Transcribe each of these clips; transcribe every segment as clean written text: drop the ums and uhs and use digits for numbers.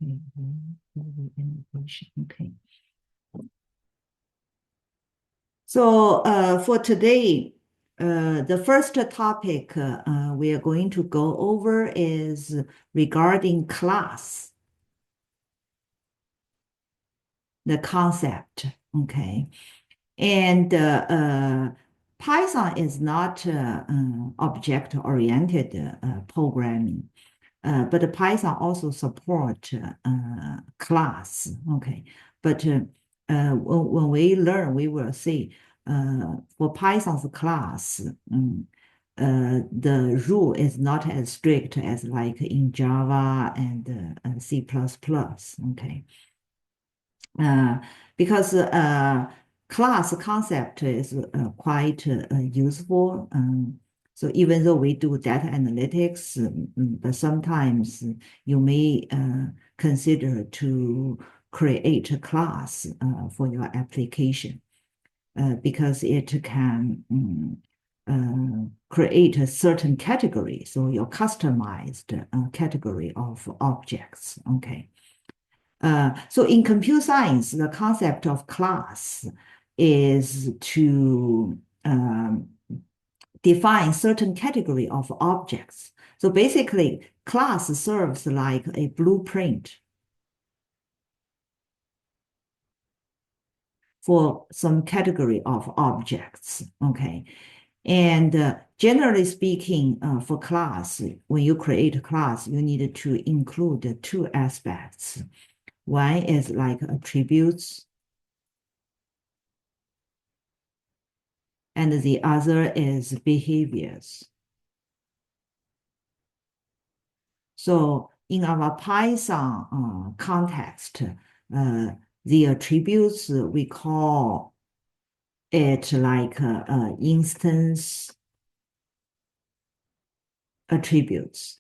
Okay, integration. Okay. So for today, the first topic we are going to go over is regarding class, the concept. Okay. And Python is not object-oriented programming. But Python also support class. Okay, but when we learn, we will see for Python's class, the rule is not as strict as like in Java and C++. Okay, because class concept is quite useful. So even though we do data analytics, but sometimes you may consider to create a class for your application because it can create a certain category, so your customized category of objects. Okay. So in computer science, the concept of class is to define certain category of objects. So basically, class serves like a blueprint for some category of objects. Okay. And generally speaking, for class, when you create a class, you need to include two aspects. One is like attributes, and the other is behaviors. So in our Python context, the attributes, we call it like instance attributes.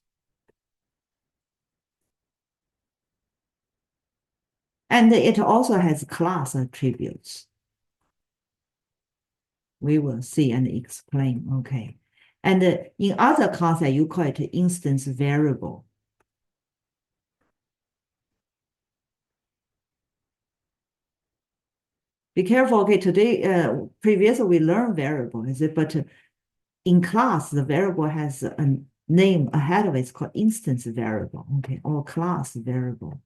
And it also has class attributes. We will see and explain, okay. And in other concept, you call it instance variable. Be careful, okay, today, previously we learned variable, is it? But in class, the variable has a name ahead of it, it's called instance variable, okay, or class variable.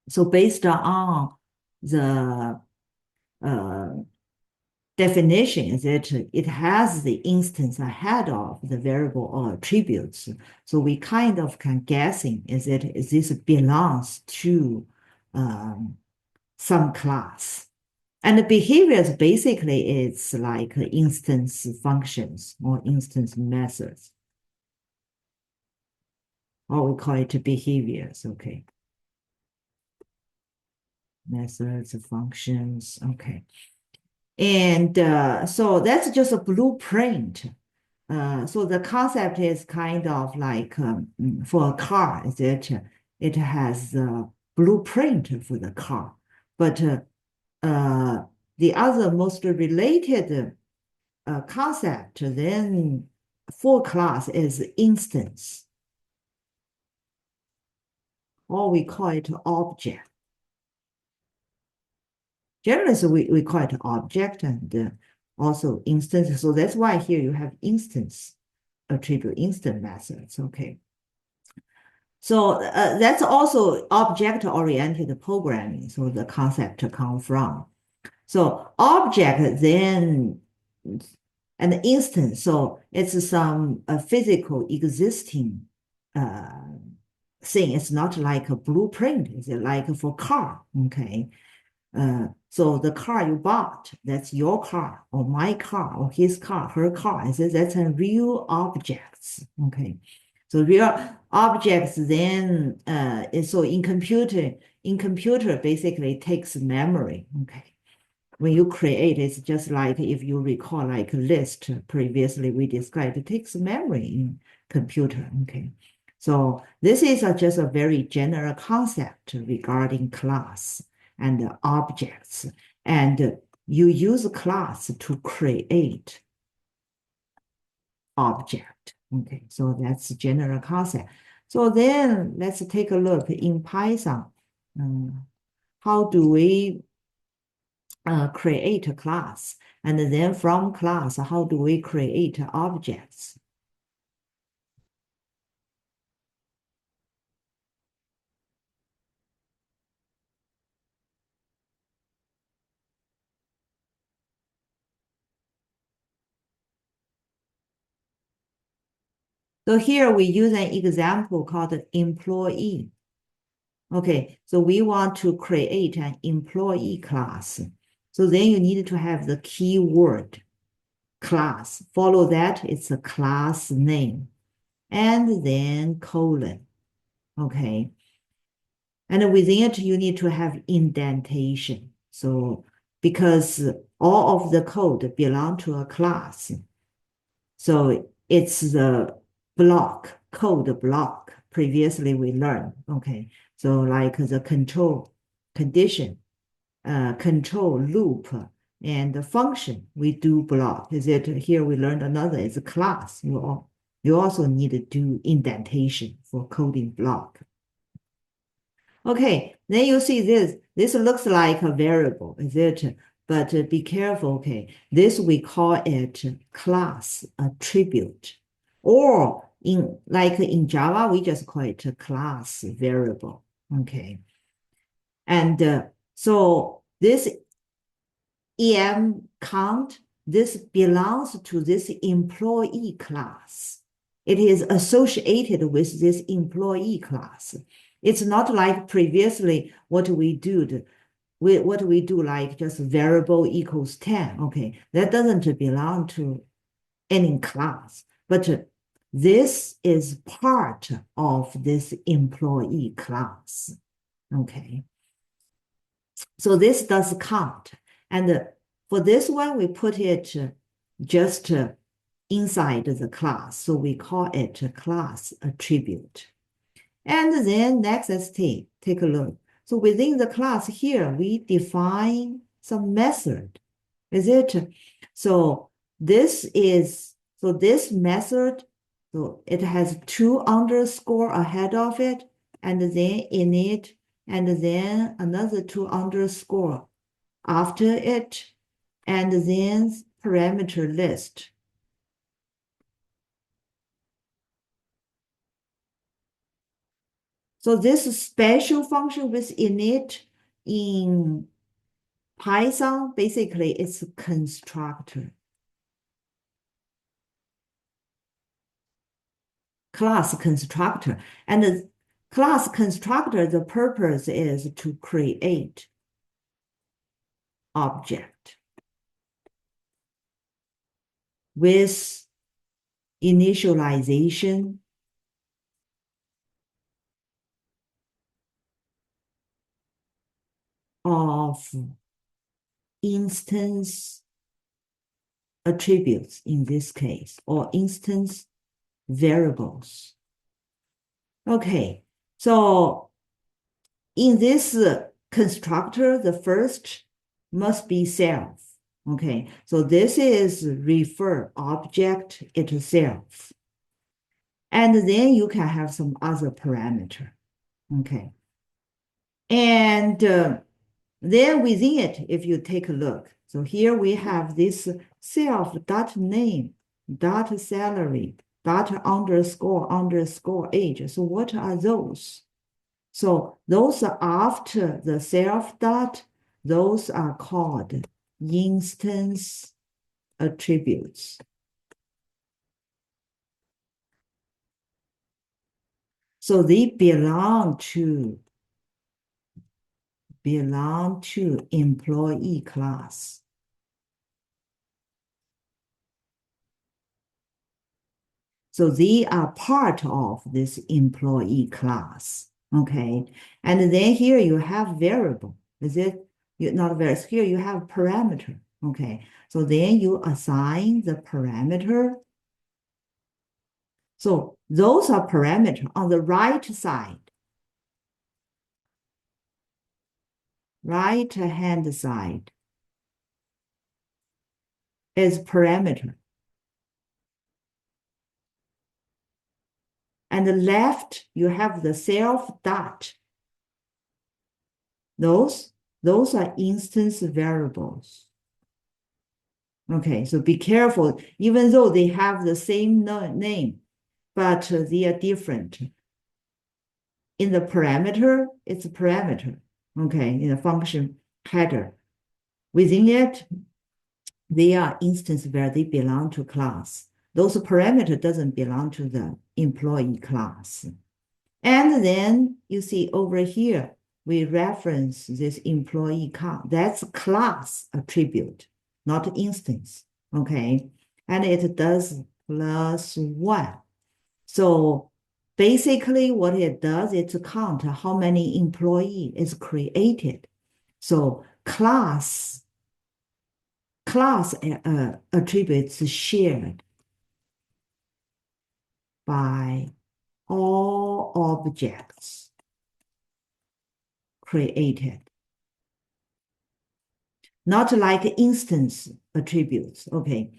So based on the definition is that it has the instance ahead of the variable or attributes. So we kind of can guessing is that this belongs to some class. And the behaviors basically it's like instance functions or instance methods. Or we call it behaviors, okay. Methods, functions, okay. And so that's just a blueprint. So the concept is kind of like for a car, is that it has a blueprint for the car. But the other most related concept then for class is instance, or we call it object. Generally, we call it object and also instance. So that's why here you have instance attribute, instance methods. Okay. So that's also object-oriented programming. So the concept comes from. So object then an instance. So it's some physical existing thing. It's not like a blueprint. It's like for car. Okay. So the car you bought, that's your car or my car or his car, her car. That's a real objects. Okay. So real objects then so in computer basically takes memory. Okay. When you create, it's just like if you recall like a list previously we described, it takes memory in computer. Okay. So this is just a very general concept regarding class and objects. And you use class to create object. Okay, so that's the general concept. So then let's take a look in Python. How do we create a class? And then from class, how do we create objects? So here we use an example called employee. Okay, so we want to create an employee class. So then you need to have the keyword class. Follow that, it's a class name. And then colon. Okay. And within it, you need to have indentation. So because all of the code belong to a class. So it's the block, code block. Previously we learned, okay. So like the control condition, control loop, and the function we do block. Is it here we learned another is a class. You also need to do indentation for coding block. Okay, then you see this. This looks like a variable, is it? But be careful, okay. This we call it class attribute. Or in Java, we just call it a class variable. Okay. And so this em count, this belongs to this employee class. It is associated with this employee class. It's not like previously what we do like just variable equals 10. Okay, that doesn't belong to any class, but this is part of this employee class. Okay, so this does count. And for this one, we put it just inside the class. So we call it a class attribute. And then next, let's take a look. So within the class here, we define some method. Is it? So this method, so it has two underscore ahead of it, and then init, and then another two underscore after it, and then parameter list. So this special function with init in Python, basically it's a constructor. Class constructor. And the class constructor, the purpose is to create object with initialization of instance attributes in this case, or instance variables. Okay, so in this constructor, the first must be self. Okay, so this is refer object itself. And then you can have some other parameter. Okay. And then within it, if you take a look, so here we have this self.name, .salary, .__ age. So what are those? So those are after the self dot, those are called instance attributes. So they belong to employee class. So they are part of this employee class. Okay. And then here you have variable. Is it not variable? Here you have parameter. Okay. So then you assign the parameter. So those are parameter on the right side. Right hand side is parameter. And the left, you have the self dot. Those are instance variables. Okay, so be careful, even though they have the same name, but they are different. In the parameter, it's a parameter, okay, in the function header. Within it, they are instance where they belong to class. Those parameter doesn't belong to the employee class. And then you see over here, we reference this employee count. That's class attribute, not instance, okay? And it does +1. So basically what it does is to count how many employee is created. So class attributes shared by all objects created. Not like instance attributes, okay?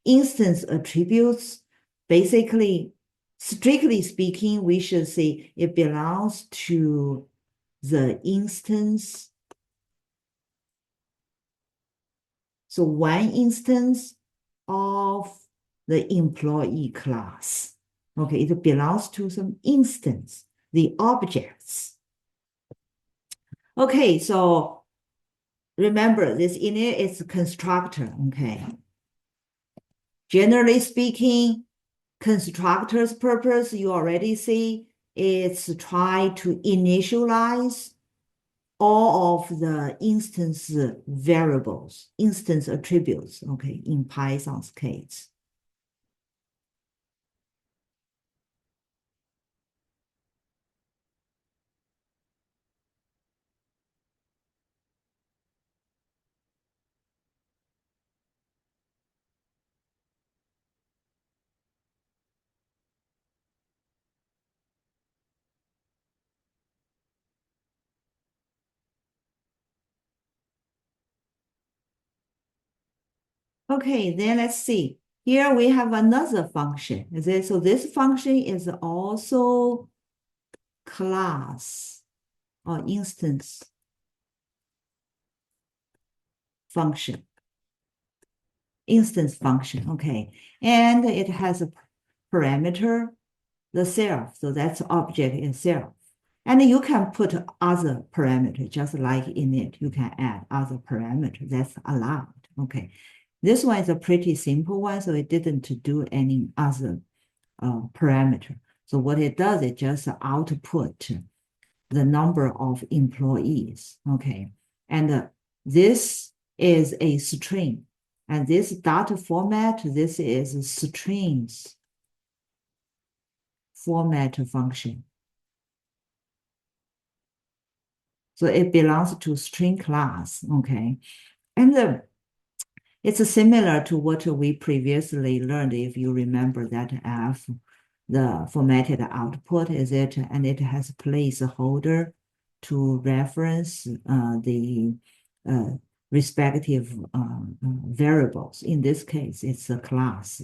Instance attributes, basically, strictly speaking, we should say it belongs to the instance. So one instance of the employee class. Okay, it belongs to some instance, the objects. Okay, so remember this init is constructor, okay? Generally speaking, constructor's purpose, you already see, it's try to initialize all of the instance variables, instance attributes, okay, in Python's case. Okay, then let's see. Here we have another function. So this function is also class or instance function. Instance function, okay. And it has a parameter, the self. So that's object itself. And you can put other parameter, just like in it, you can add other parameter. That's allowed, okay. This one is a pretty simple one, so it didn't do any other parameter. So what it does, it just output the number of employees, okay? And this is a string. And this data format, this is strings format function. So it belongs to string class, okay? And it's similar to what we previously learned, if you remember that F, the formatted output is it, and it has placeholder to reference the respective variables. In this case, it's a class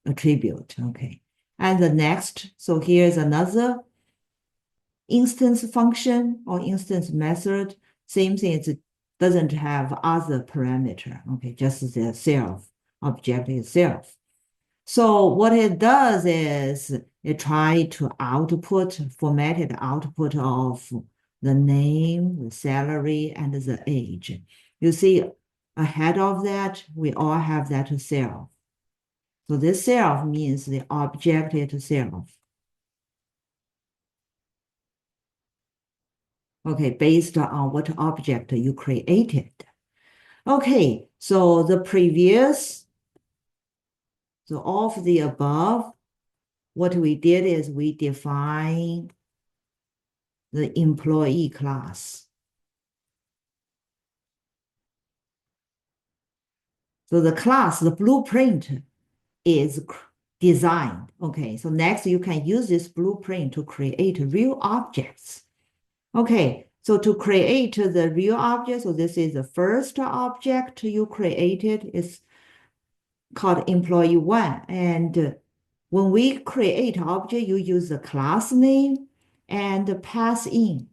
attribute, okay? And the next, so here's another instance function or instance method. Same thing, it doesn't have other parameter, okay, just the self, object itself. So what it does is it tries to output, formatted output of the name, the salary, and the age. You see, ahead of that, we all have that self. So this self means the object itself. Okay, based on what object you created. Okay, so the previous, so all of the above, what we did is we define the employee class. So the class, the blueprint is designed. Okay, so next you can use this blueprint to create real objects. Okay, so to create the real object, so this is the first object you created, is called employee one. And when we create object, you use the class name and pass in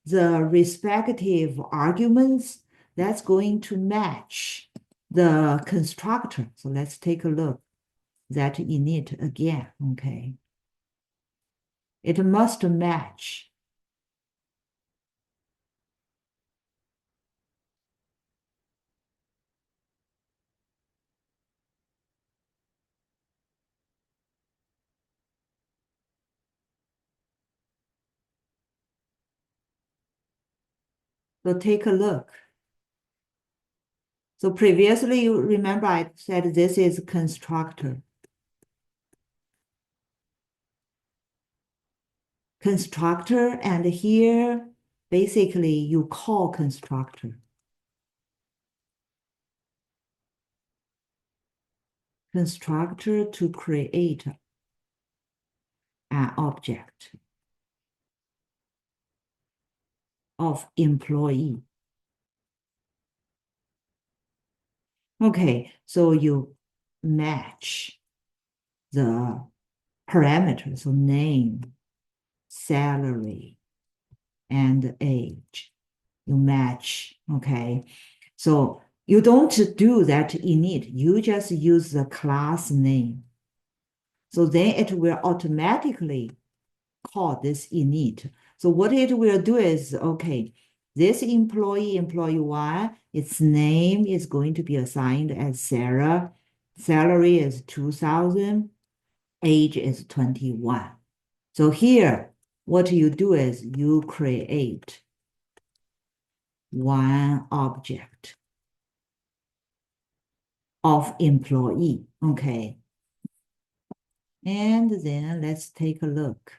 the respective arguments that's going to match the constructor. So let's take a look that init again, okay? It must match. So take a look. So previously, you remember I said this is constructor. Constructor, and here, basically, you call constructor. Constructor to create an object of employee. Okay, so you match the parameters, so name, salary, and age. You match, okay? So you don't do that init, you just use the class name. So then it will automatically call this init. So what it will do is, okay, this employee, employee one, its name is going to be assigned as Sarah. Salary is 2,000. Age is 21. So here, what you do is you create one object of employee, okay? And then let's take a look.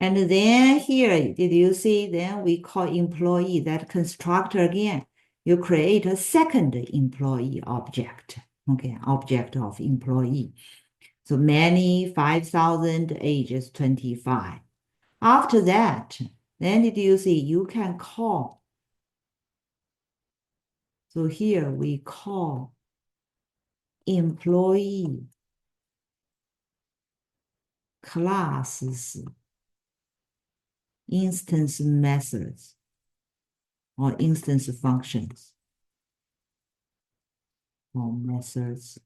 And then here, did you see, then we call employee, that constructor again. You create a second employee object, okay, object of employee. So many 5,000, age is 25. After that, then did you see, you can call. So here we call employee classes instance methods or instance functions or methods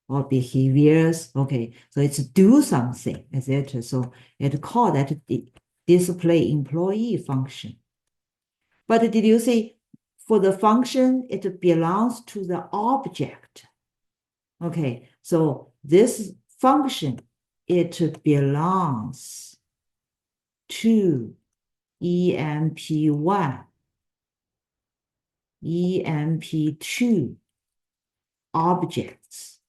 or behaviors. Okay, so it's do something, etc. So it call that display employee function. But did you see for the function, it belongs to the object. Okay, so this function, it belongs to EMP1, EMP2 objects.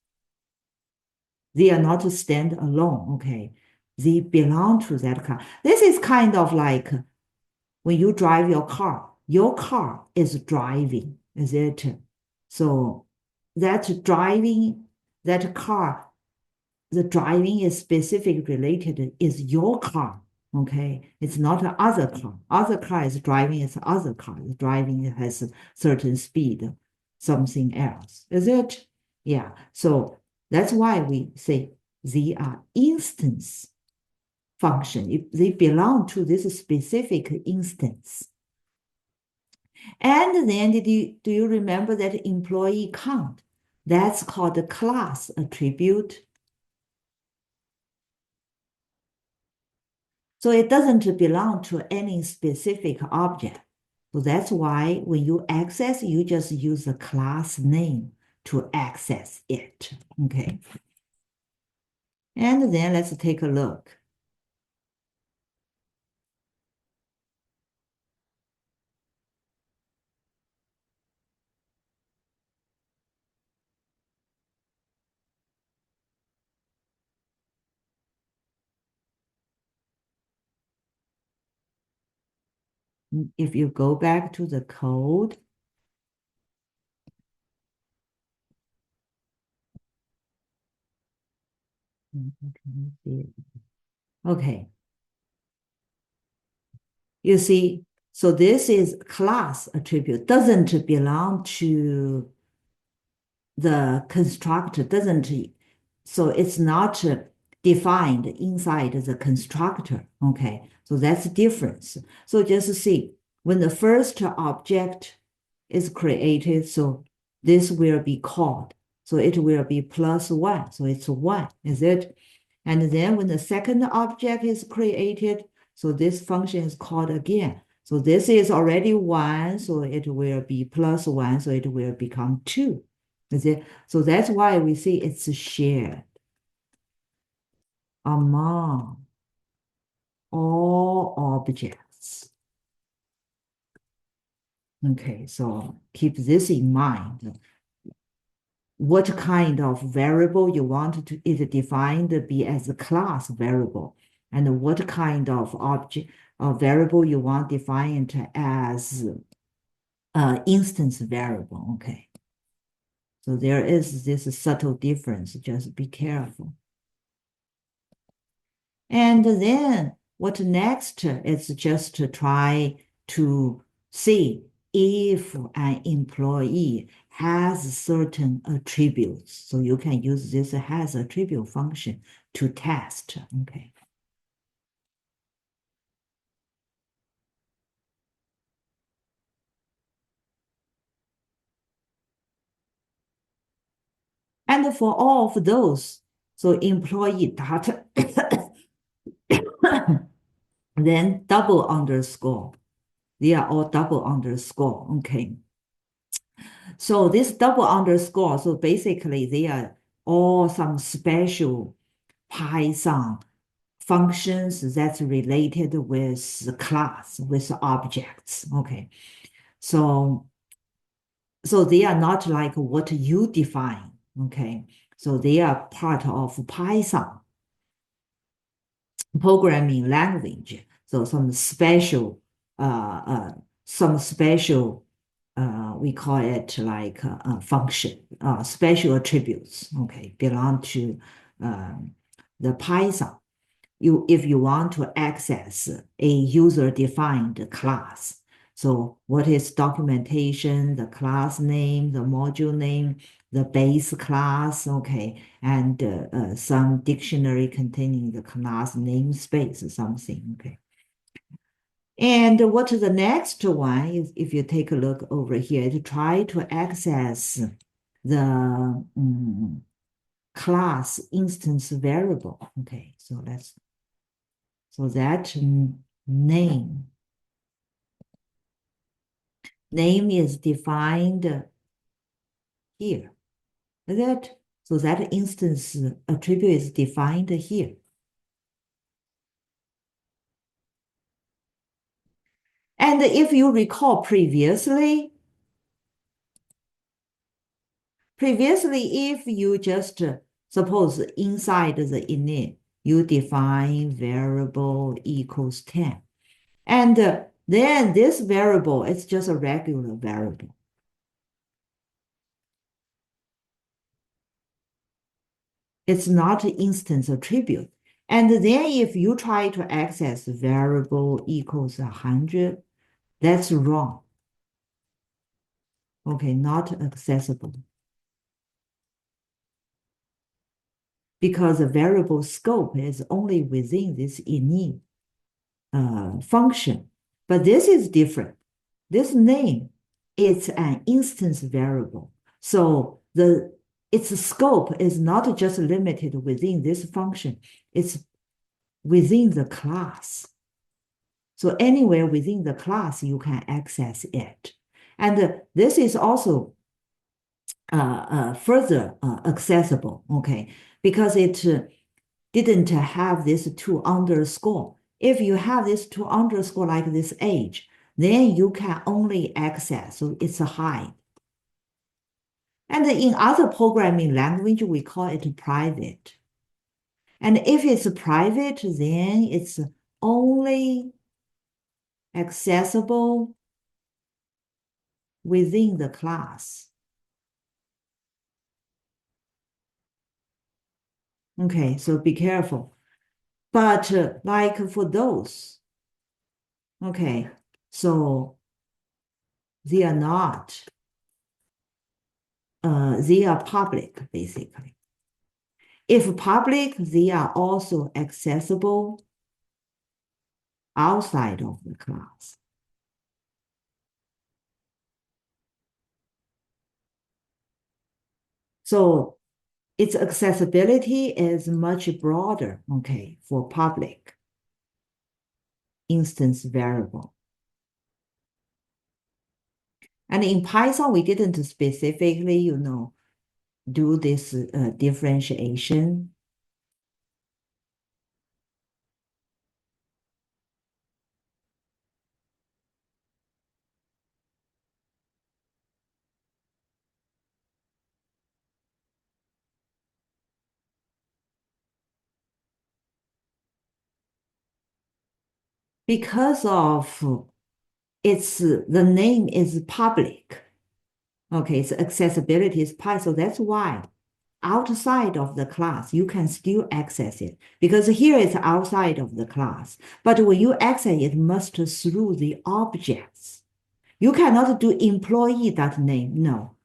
They are not stand alone, okay? They belong to that car. This is kind of like when you drive your car is driving, is it? So that driving, that car, the driving is specific related is your car, okay? It's not a other car. Other car is driving is other car. The driving has a certain speed, something else, is it? Yeah, so that's why we say they are instance function. If they belong to this specific instance. And then do you remember that employee count? That's called the class attribute. So it doesn't belong to any specific object. So that's why when you access, you just use the class name to access it, okay? And then let's take a look. if you go back to the code, okay, you see, so this is class attribute, doesn't belong to the constructor, doesn't, so it's not defined inside the constructor, okay? So that's the difference. So just see, when the first object is created, so this will be called. So it will be +1, so it's 1, is it? And then when the second object is created, so this function is called again. So this is already 1, so it will be +1, so it will become 2. Is it? So that's why we say it's shared among all objects. Okay, so keep this in mind. What kind of variable you want to it defined to be as a class variable, and what kind of object or variable you want defined as instance variable. Okay, so there is this subtle difference. Just be careful. And then what next is just to try to see if an employee has certain attributes. So you can use this has attribute function to test. Okay. And for all of those, so employee data, then double underscore. They are all double underscore. Okay. So this double underscore, so basically they are all some special Python functions that's related with the class, with objects. Okay. So they are not like what you define. Okay. So they are part of Python programming language. So some special we call it like function, special attributes, okay, belong to the Python. If you want to access a user-defined class, so what is documentation, the class name, the module name, the base class, okay, and some dictionary containing the class namespace, something, okay. And what the next one is, if you take a look over here, to try to access the class instance variable. Okay, so that name is defined here. So that instance attribute is defined here. And if you recall previously, if you just suppose inside the init, you define variable equals 10. And then this variable is just a regular variable. It's not an instance attribute. And then if you try to access variable equals 100, that's wrong. Okay, not accessible. Because the variable scope is only within this init function. But this is different. This name, it's an instance variable. So its scope is not just limited within this function, it's within the class. So anywhere within the class, you can access it. And this is also further accessible, okay, because it didn't have this 2 underscore. If you have this 2 underscore like this age, then you can only access, so it's a hide. And in other programming language, we call it private. And if it's private, then it's only accessible within the class. Okay, so be careful. But like for those, okay, so they are not, they are public, basically. If public, they are also accessible outside of the class. So its accessibility is much broader, okay, for public instance variable. And in Python, we didn't specifically, do this differentiation. Because of the name is public. Okay, its accessibility is Python. So that's why outside of the class, you can still access it because here it's outside of the class. But when you access it, must through the objects. You cannot do employee.name, no.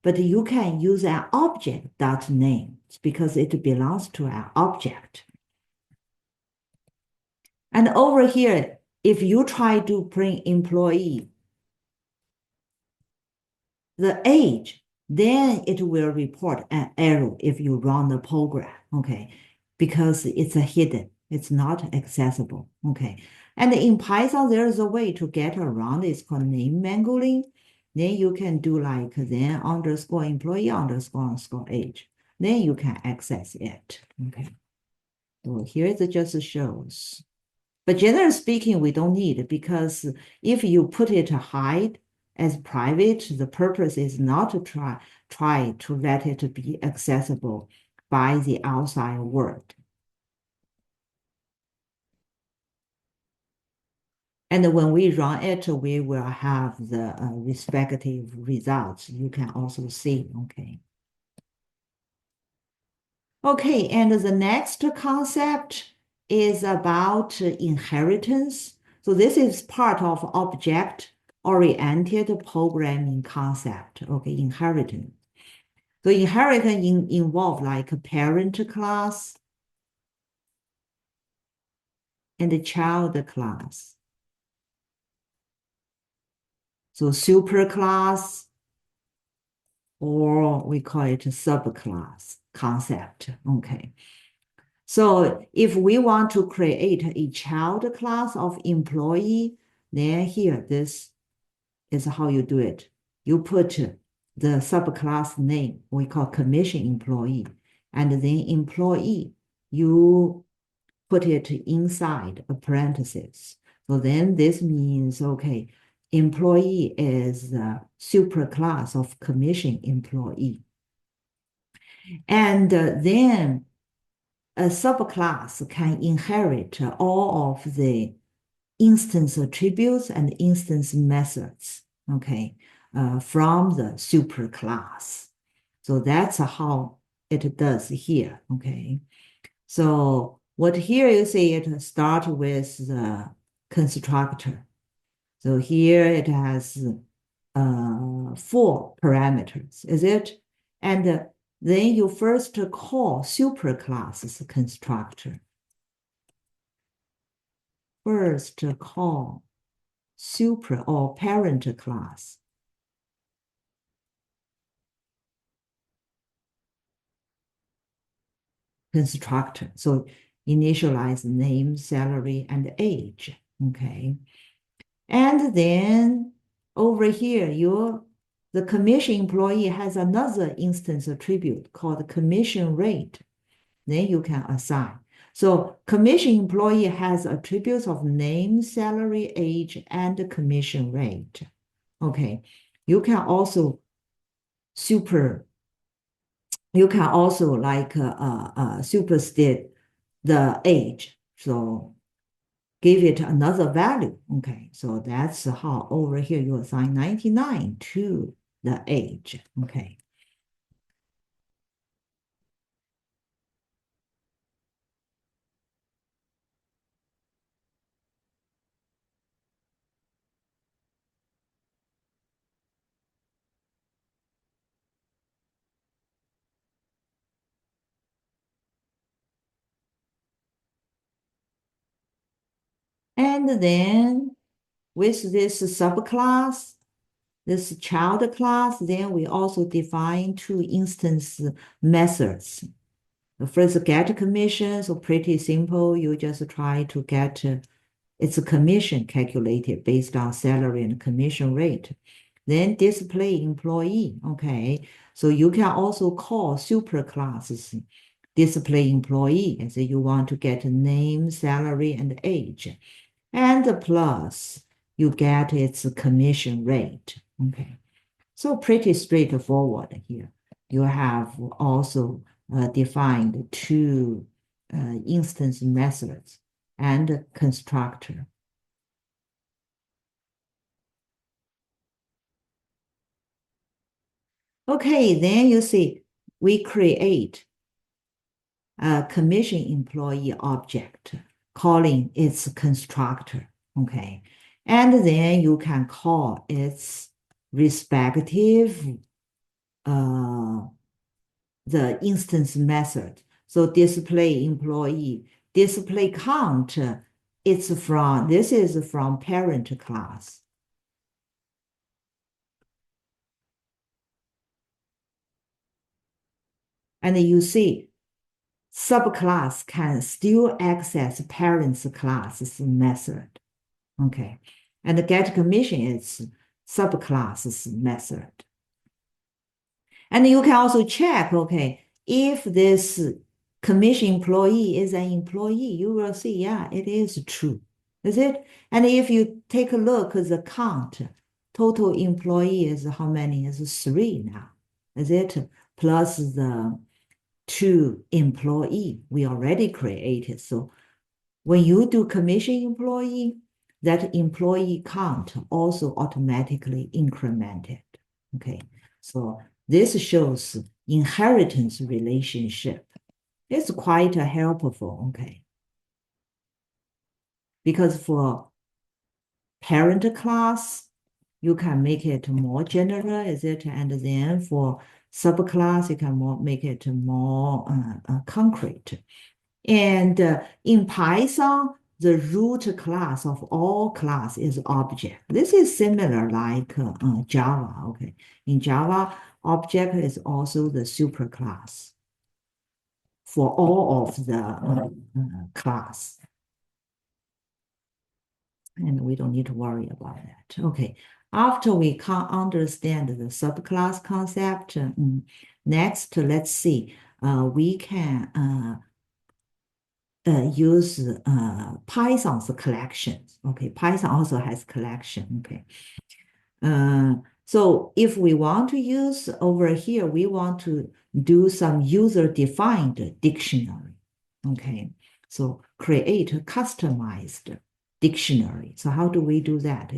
But you can use an object.name because it belongs to an object. And over here, if you try to print employee, the age, then it will report an error if you run the program, okay? Because it's a hidden, it's not accessible, okay? And in Python, there is a way to get around it. It's called name mangling. Then you can do like then underscore employee underscore age. Then you can access it, okay? So here it just shows. But generally speaking, we don't need it because if you put it hide as private, the purpose is not to try to let it be accessible by the outside world. And when we run it, we will have the respective results. You can also see, okay. Okay, and the next concept is about inheritance. So this is part of object-oriented programming concept, okay, inheritance. So inheritance involve like a parent class and a child class. So superclass, or we call it subclass concept, okay. So if we want to create a child class of employee, then here, this is how you do it. You put the subclass name, we call commission employee, and then employee, you put it inside a parenthesis. So then this means, okay, employee is the superclass of commission employee. And then a subclass can inherit all of the instance attributes and instance methods, okay, from the superclass. So that's how it does here, okay. So what here you see it start with the constructor. So here it has 4 parameters, is it? And then you first call superclasses constructor. First call super or parent class. Constructor. So initialize name, salary, and age. Okay. And then over here, the commission employee has another instance attribute called commission rate. Then you can assign. So commission employee has attributes of name, salary, age, and commission rate. Okay. You can also like superstate the age. So give it another value. Okay, so that's how over here you assign 99 to the age. Okay. And then with this subclass, this child class, then we also define two instance methods. The first, get commission, so pretty simple. You just try to get its commission calculated based on salary and commission rate. Then display employee, okay? So you can also call superclasses display employee, and so you want to get name, salary, and age. And plus, you get its commission rate, okay? So pretty straightforward here. You have also defined two instance methods and constructor. Okay, then you see we create a commission employee object calling its constructor, okay? And then you can call its respective the instance method. So display employee, display count, this is from parent class. And you see, subclass can still access parent's class's method. Okay. And the get commission is subclass's method. And you can also check, okay, if this commission employee is an employee, you will see, yeah, it is true. Is it? And if you take a look at the count, total employee is how many? Is 3 now. Is it? Plus the 2 employee we already created. So when you do commission employee, that employee count also automatically incremented. Okay, so this shows inheritance relationship. It's quite helpful, okay? Because for parent class, you can make it more general, is it? And then for subclass, you can make it more concrete. And in Python, the root class of all class is object. This is similar like Java, okay? In Java, object is also the superclass for all of the class. And we don't need to worry about that. Okay, after we can understand the subclass concept, next, let's see, we can use Python's collections. Okay, Python also has collection. Okay, so if we want to use over here, we want to do some user-defined dictionary. Okay, so create a customized dictionary. So how do we do that?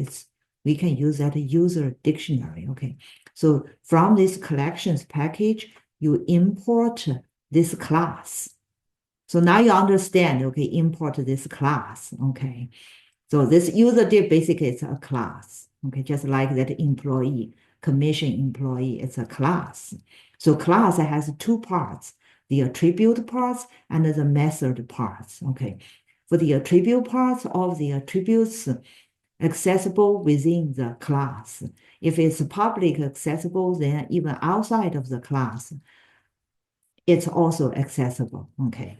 We can use that user dictionary. Okay, so from this collections package, you import this class. So now you understand, okay, import this class, okay. So this user div basically is a class, okay, just like that employee, commission employee, it's a class. So class has 2 parts, the attribute parts and the method parts, okay. For the attribute parts, all of the attributes accessible within the class. If it's public accessible, then even outside of the class, it's also accessible, okay.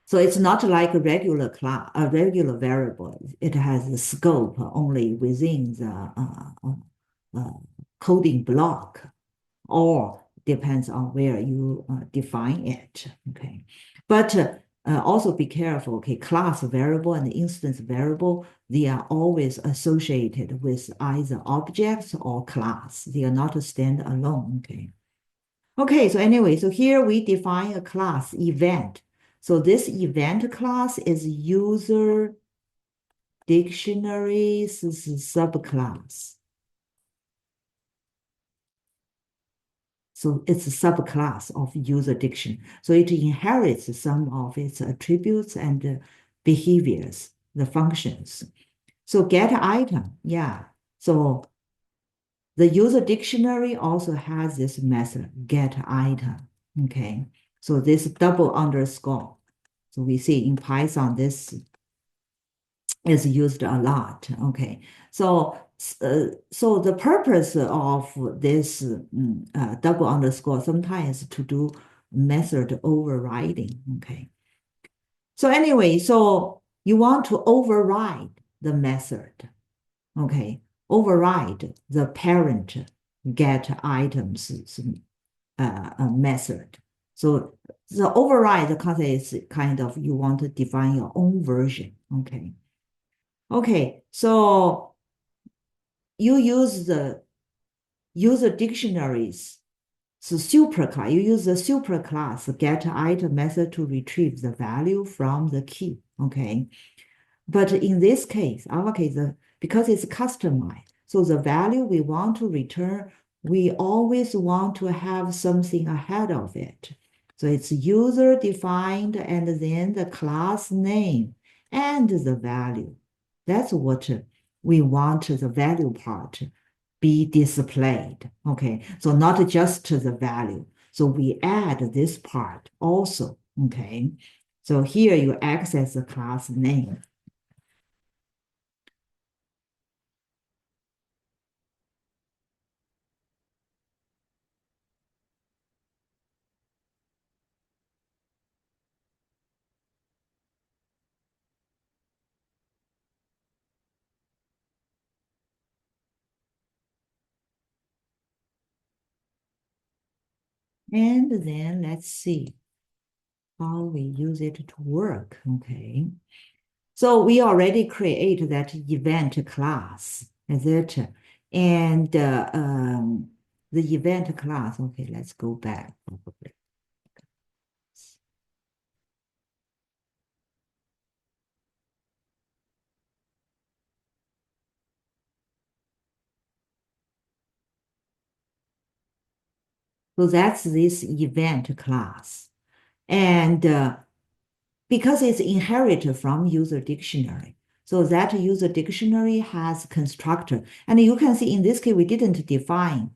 So it's not like a regular class, a regular variable. It has a scope only within the coding block, or depends on where you define it. Okay, but also be careful. Okay, class variable and instance variable, they are always associated with either objects or class. They are not standalone. Okay. Okay. So anyway, so here we define a class event. So this event class is user dictionaries subclass. So it's a subclass of user diction. So it inherits some of its attributes and behaviors, the functions. So get item, yeah. So the user dictionary also has this method, get item, okay? So this double underscore. So we see in Python, this is used a lot, okay? So the purpose of this double underscore sometimes to do method overriding, okay? So anyway, so you want to override the method, okay? Override the parent get items method. So the override the concept is kind of you want to define your own version, okay? Okay, so you use the user dictionaries. So superclass, you use the superclass get item method to retrieve the value from the key, okay? But in this case, our case, because it's customized, so the value we want to return, we always want to have something ahead of it. So it's user defined and then the class name and the value. That's what we want the value part be displayed. Okay, so not just the value. So we add this part also. Okay, so here you access the class name. And then let's see how we use it to work, okay? So we already create that event class, is it? And the event class, okay, let's go back probably. So that's this event class. And because it's inherited from user dictionary, so that user dictionary has constructor. And you can see in this case, we didn't define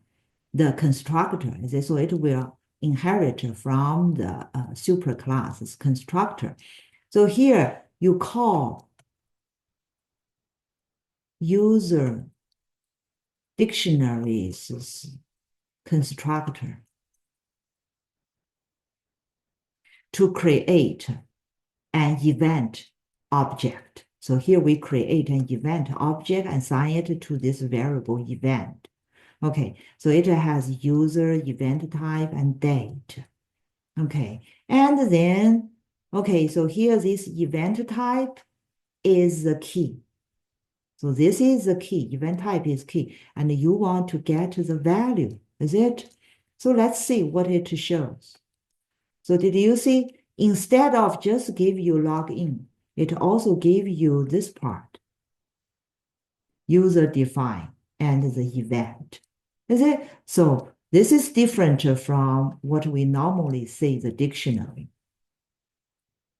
the constructor, so it will inherit from the superclass's constructor. So here you call user dictionaries constructor to create an event object. So here we create an event object and assign it to this variable event. Okay, so it has user, event type, and date. Okay, and then, okay, so here this event type is the key. So this is the key, event type is key, and you want to get the value, is it? So let's see what it shows. So did you see, instead of just give you login, it also gave you this part, user define and the event. Is it? So this is different from what we normally say the dictionary.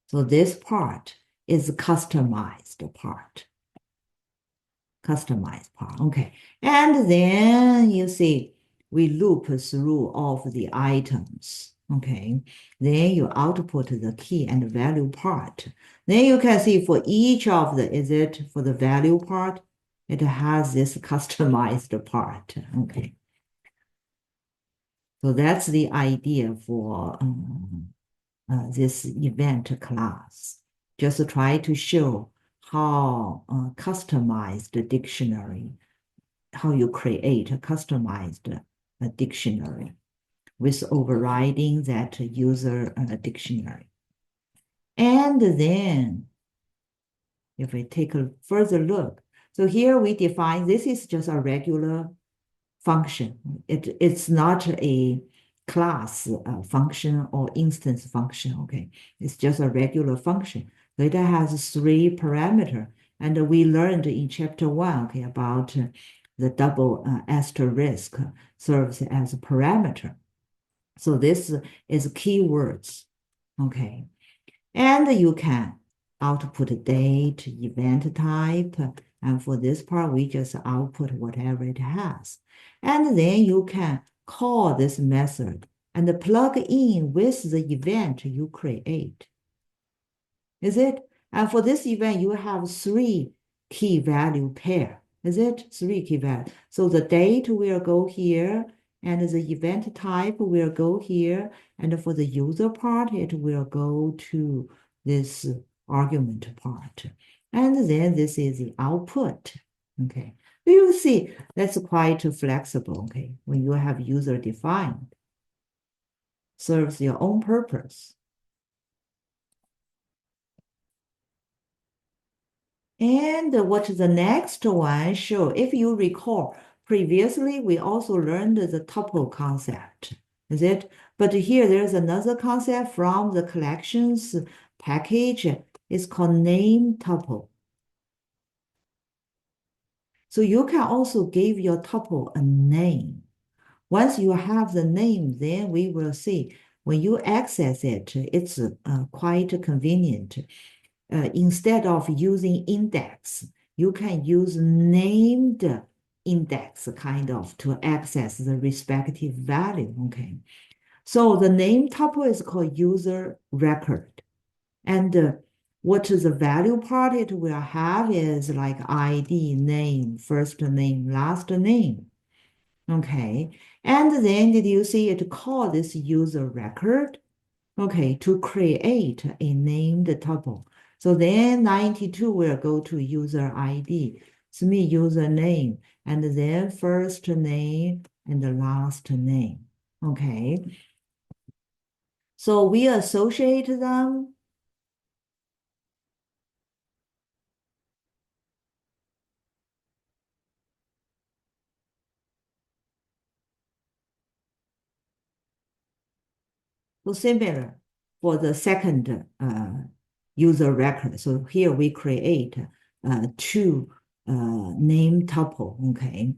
So this part is customized part. Customized part, okay. And then you see, we loop through all of the items, okay. Then you output the key and value part. Then you can see for each of the, is it for the value part, it has this customized part, okay. So that's the idea for this event class. Just try to show how customized dictionary, how you create a customized dictionary with overriding that user dictionary. And then if we take a further look, so here we define, this is just a regular function. It's not a class function or instance function, okay? It's just a regular function. So it has 3 parameters. And we learned in chapter 1, okay, about the double asterisk serves as a parameter. So this is keywords, okay? And you can output date, event type, and for this part, we just output whatever it has. And then you can call this method and plug in with the event you create. Is it? And for this event, you have 3 key value pair. Is it? 3 key value. So the date will go here, and the event type will go here. And for the user part, it will go to this argument part. And then this is the output. Okay. You see, that's quite flexible, okay, when you have user defined. Serves your own purpose. And what the next one show, if you recall, previously we also learned the tuple concept, is it? But here there's another concept from the collections package. It's called name tuple. So you can also give your tuple a name. Once you have the name, then we will see when you access it, it's quite convenient. Instead of using index, you can use named index kind of to access the respective value, okay? So the name tuple is called user record. And what the value part it will have is like ID, name, first name, last name, okay? And then did you see it call this user record? Okay, to create a named tuple. So then 92 will go to user ID, SME username, and then first name and the last name. Okay. So we associate them. So similar for the second user record. So here we create 2 name tuple, okay,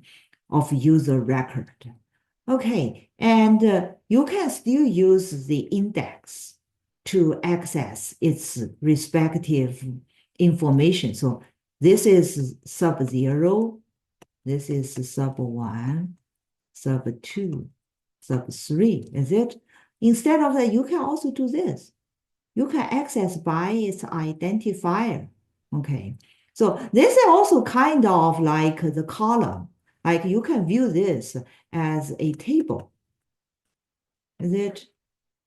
of user record. Okay, and you can still use the index to access its respective information. So this is sub 0, this is sub 1, sub 2, sub 3, is it? Instead of that, you can also do this. You can access by its identifier, okay? So this is also kind of like the column. Like you can view this as a table. Is it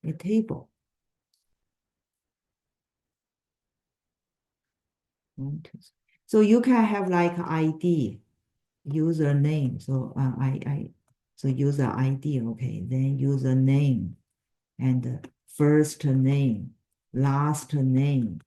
a table? So you can have like ID, username. So so user ID, okay. Then username and first name, last name.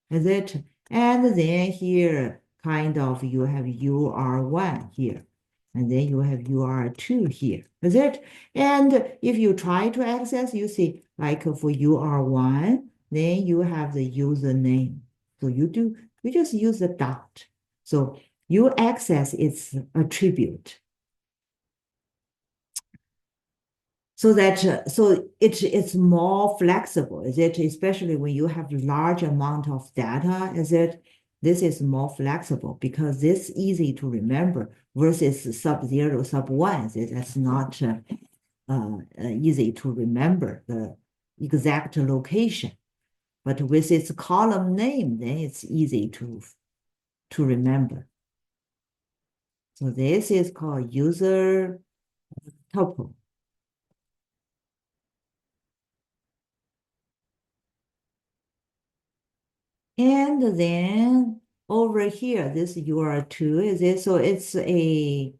Is it? And then here, kind of, you have UR1 here. And then you have UR2 here. Is it? And if you try to access, you see, like for UR1, then you have the username. So you just use the dot. So you access its attribute. So that it's more flexible, is it? Especially when you have large amount of data, is it? This is more flexible because it's easy to remember versus sub 0, sub 1. That's not easy to remember the exact location. But with its column name, then it's easy to remember. So this is called user tuple. And then over here, this UR2 is it? So it's a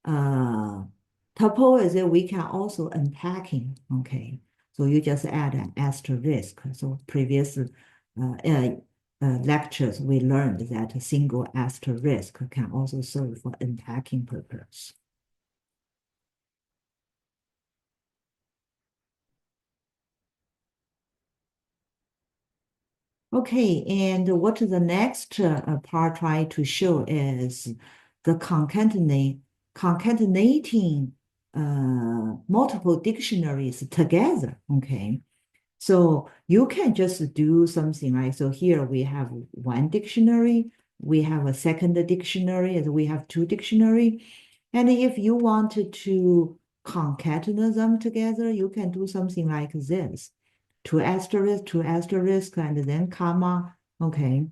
tuple is it? We can also unpacking. Okay, so you just add an asterisk. So previous lectures we learned that a single asterisk can also serve for unpacking purpose. Okay, and what the next part try to show is the concatenating multiple dictionaries together. Okay, so you can just do something like, so here we have one dictionary, we have a second dictionary, and we have two dictionary. And if you wanted to concatenate them together, you can do something like this. Two asterisk, and then comma. Okay.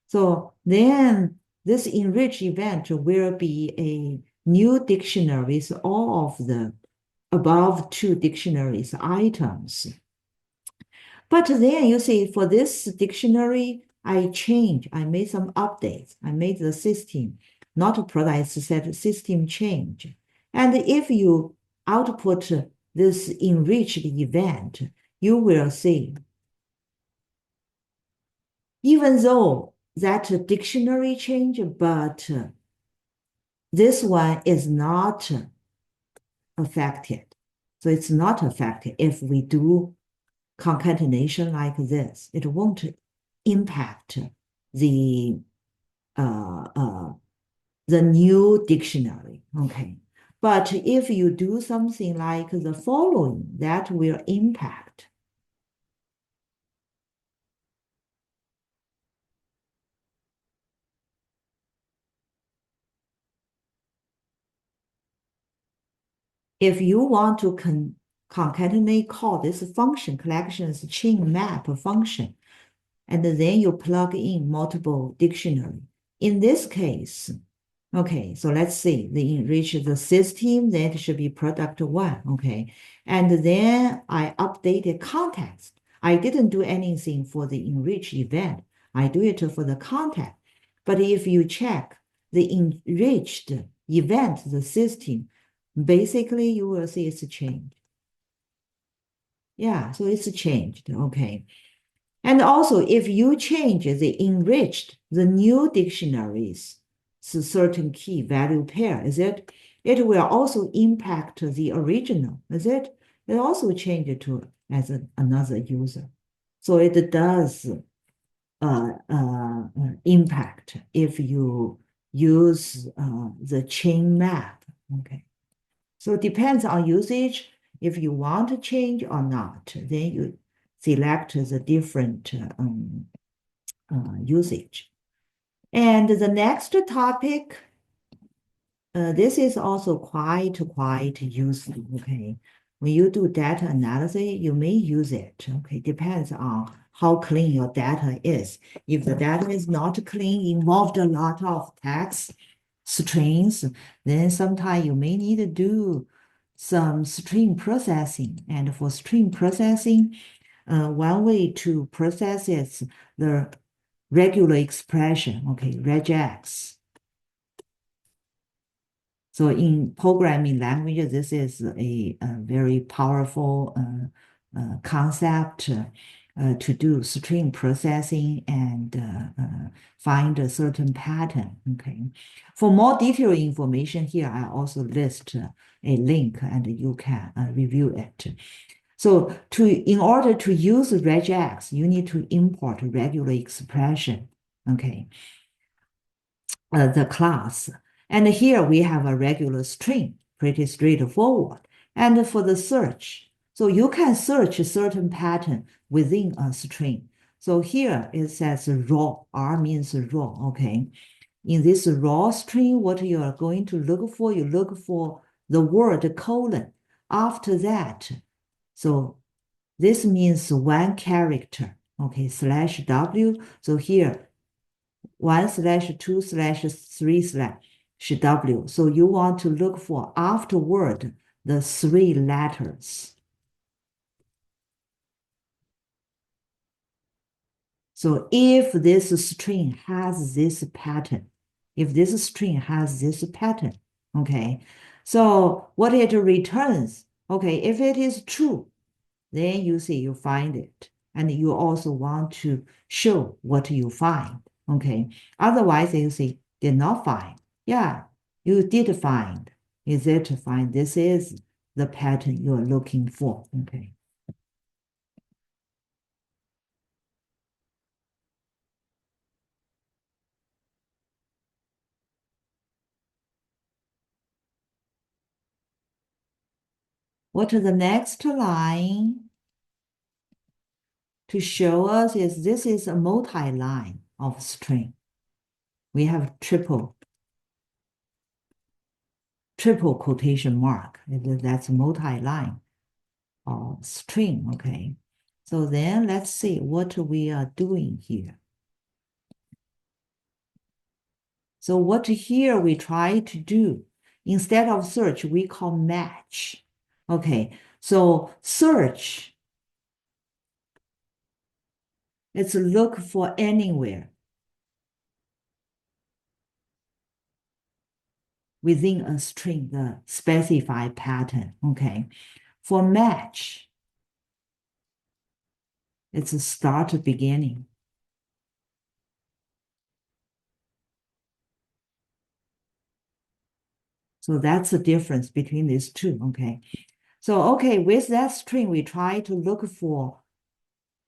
So then this enrich event will be a new dictionary with all of the above two dictionaries items. But then you see, for this dictionary, I made some updates. I made the system, not a product set system change. And if you output this enriched event, you will see, even though that dictionary change, but this one is not affected. So it's not affected if we do concatenation like this. It won't impact the new dictionary. Okay. But if you do something like the following, that will impact. If you want to concatenate, call this function collections chain map function, and then you plug in multiple dictionary. In this case, okay, so let's see, they enrich the system, that should be product one, okay. And then I updated context. I didn't do anything for the enrich event. I do it for the context. But if you check the enriched event, the system, basically you will see it's changed. Yeah, so it's changed, okay. And also, if you change the enriched, the new dictionaries, to certain key value pair, is it? It will also impact the original, is it? It also change it to as another user. So it does impact if you use the chain map. Okay. So it depends on usage. If you want to change or not, then you select the different usage. And the next topic, this is also quite useful, okay? When you do data analysis, you may use it, okay? Depends on how clean your data is. If the data is not clean, involved a lot of text, strings, then sometimes you may need to do some string processing. And for string processing, one way to process is the regular expression, okay, regex. So in programming language, this is a very powerful concept to do string processing and find a certain pattern. Okay. For more detailed information here, I also list a link and you can review it. So in order to use regex, you need to import regular expression. Okay. The class. And here we have a regular string, pretty straightforward. And for the search, so you can search a certain pattern within a string. So here it says raw, R means raw, okay? In this raw string, what you are going to look for, you look for the word colon. After that, so this means one character, okay, /W. So here 1/2/3/W. So you want to look for afterward the three letters. So if this string has this pattern, okay, so what it returns, okay, if it is true, then you see you find it. And you also want to show what you find. Okay. Otherwise, you say, did not find. Yeah, you did find. Is it to find? This is the pattern you are looking for. Okay. What the next line to show us is this is a multi-line of string. We have triple quotation mark. That's multi-line of string, okay? So then let's see what we are doing here. So what here we try to do, instead of search, we call match. Okay, so search, it's look for anywhere within a string, the specified pattern, okay? For match, it's a start beginning. So that's the difference between these two, okay? So, okay, with that string, we try to look for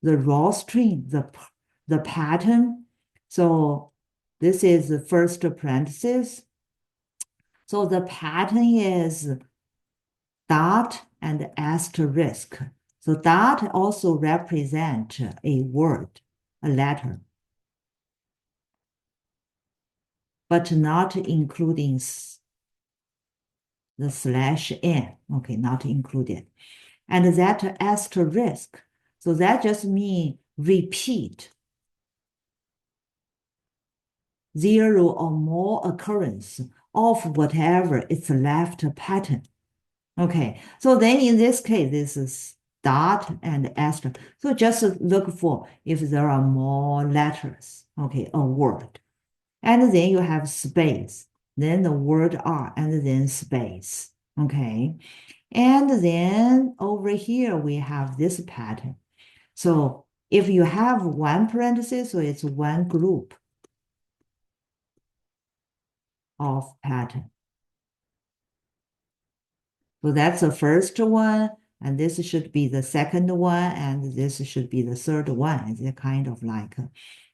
the raw string, the pattern. So this is the first parenthesis. So the pattern is dot and asterisk. So dot also represent a word, a letter, but not including the slash n, okay, not included. And that asterisk, so that just means repeat, 0 or more occurrence of whatever its left pattern. Okay, so then in this case, this is dot and asterisk. So just look for if there are more letters, okay, a word. And then you have space, then the word R, and then space, okay? And then over here, we have this pattern. So if you have one parenthesis, so it's one group of pattern. So that's the first one, and this should be the second one, and this should be the third one. It's kind of like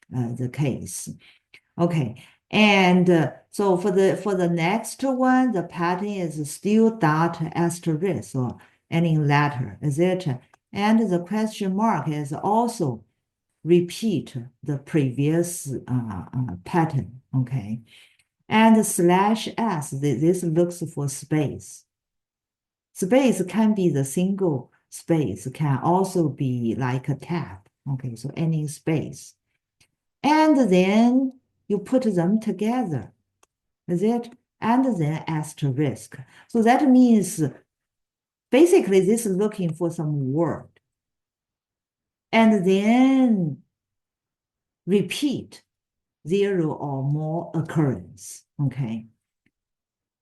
the case. Okay, and so for the next one, the pattern is still dot asterisk or any letter, is it? And the question mark is also repeat the previous pattern, okay? And slash s, this looks for space. Space can be the single space, can also be like a tab, okay? So any space. And then you put them together, is it? And then asterisk. So that means basically this is looking for some word. And then repeat 0 or more occurrence, okay,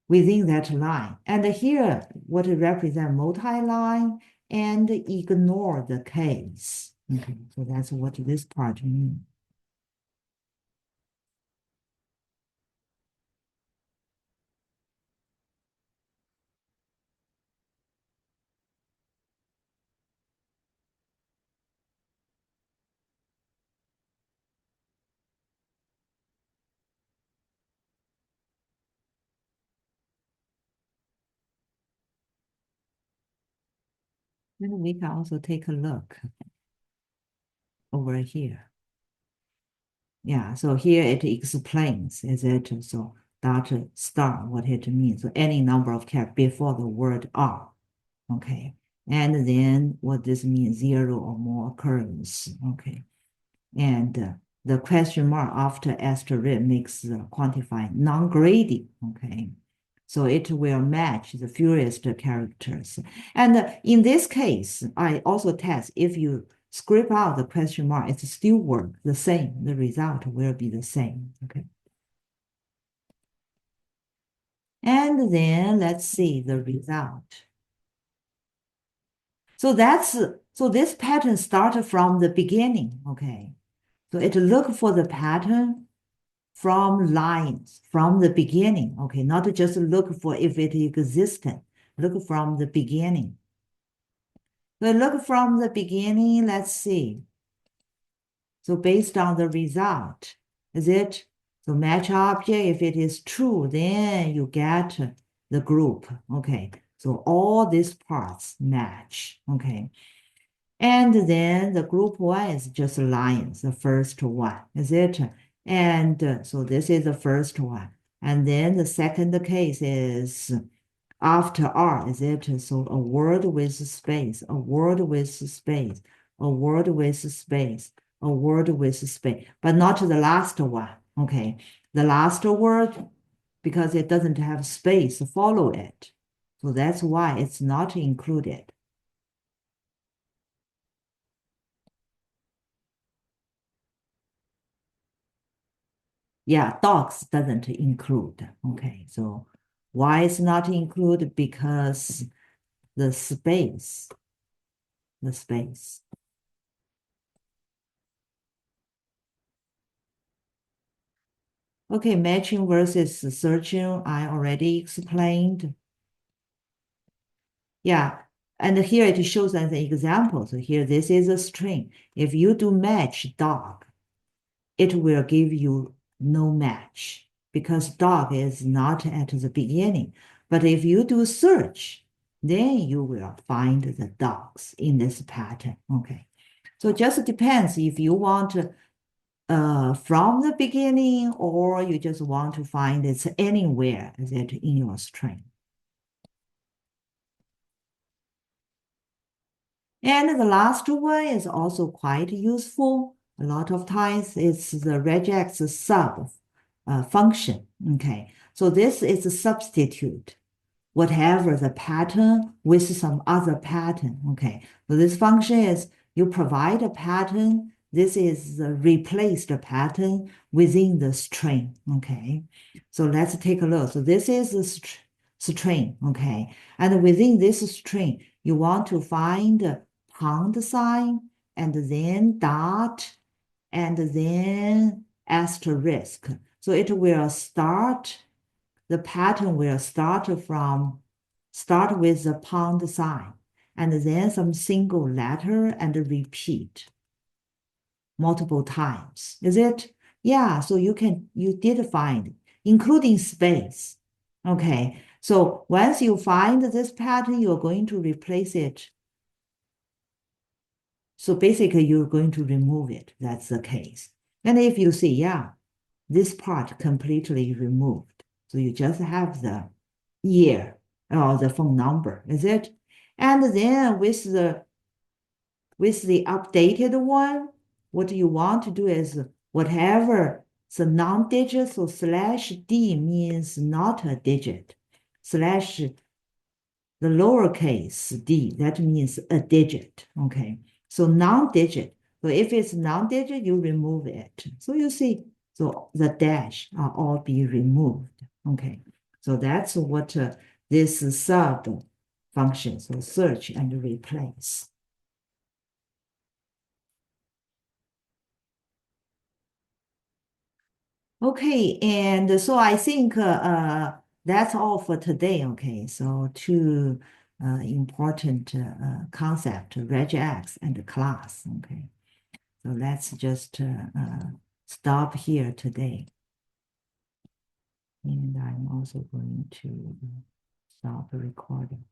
within that line. And here, what it represents multi-line and ignore the case. Okay, so that's what this part means. Then we can also take a look over here. Yeah, so here it explains, is it? So dot star, what it means. So any number of characters before the word R, okay? And then what this means, 0 or more occurrence, okay? And the question mark after asterisk makes the quantifying non-grading, okay? So it will match the fewest characters. And in this case, I also test if you script out the question mark, it still work the same. The result will be the same, okay? And then let's see the result. So this pattern started from the beginning, okay? So it look for the pattern from lines from the beginning, okay? Not just look for if it existed, look from the beginning. So look from the beginning, let's see. So based on the result, is it? So match object, if it is true, then you get the group, okay? So all these parts match, okay? And then the group one is just lions, the first one, is it? And so this is the first one. And then the second case is after R, is it? So a word with space, a word with space, a word with space, a word with space, but not the last one, okay? The last word, because it doesn't have space, follow it. So that's why it's not included. Yeah, dogs doesn't include. Okay, so why it's not included? Because the space, the space. Okay, matching versus searching, I already explained. Yeah, and here it shows as an example. So here, this is a string. If you do match dog, it will give you no match because dog is not at the beginning. But if you do search, then you will find the dogs in this pattern. Okay. So it just depends if you want from the beginning or you just want to find it anywhere that in your string. And the last one is also quite useful. A lot of times it's the regex sub function. Okay, so this is a substitute, whatever the pattern with some other pattern. Okay, so this function is you provide a pattern. This is the replaced pattern within the string. Okay, so let's take a look. So this is a string. Okay, and within this string, you want to find pound sign and then dot and then asterisk. So it will start, the pattern will start with the pound sign and then some single letter and repeat multiple times. Is it? Yeah, so you did find, including space. Okay, so once you find this pattern, you're going to replace it. So basically, you're going to remove it. That's the case. And if you see, yeah, this part completely removed. So you just have the year or the phone number, is it? And then with the updated one, what you want to do is whatever the non-digit, so /d means not a digit, slash the lowercase d, that means a digit, okay? So non-digit, so if it's non-digit, you remove it. So you see, so the dash are all be removed, okay? So that's what this sub function, so search and replace. Okay, and so I think that's all for today. Okay, so two important concept, regex and class. Okay, so let's just stop here today. And I'm also going to stop the recording.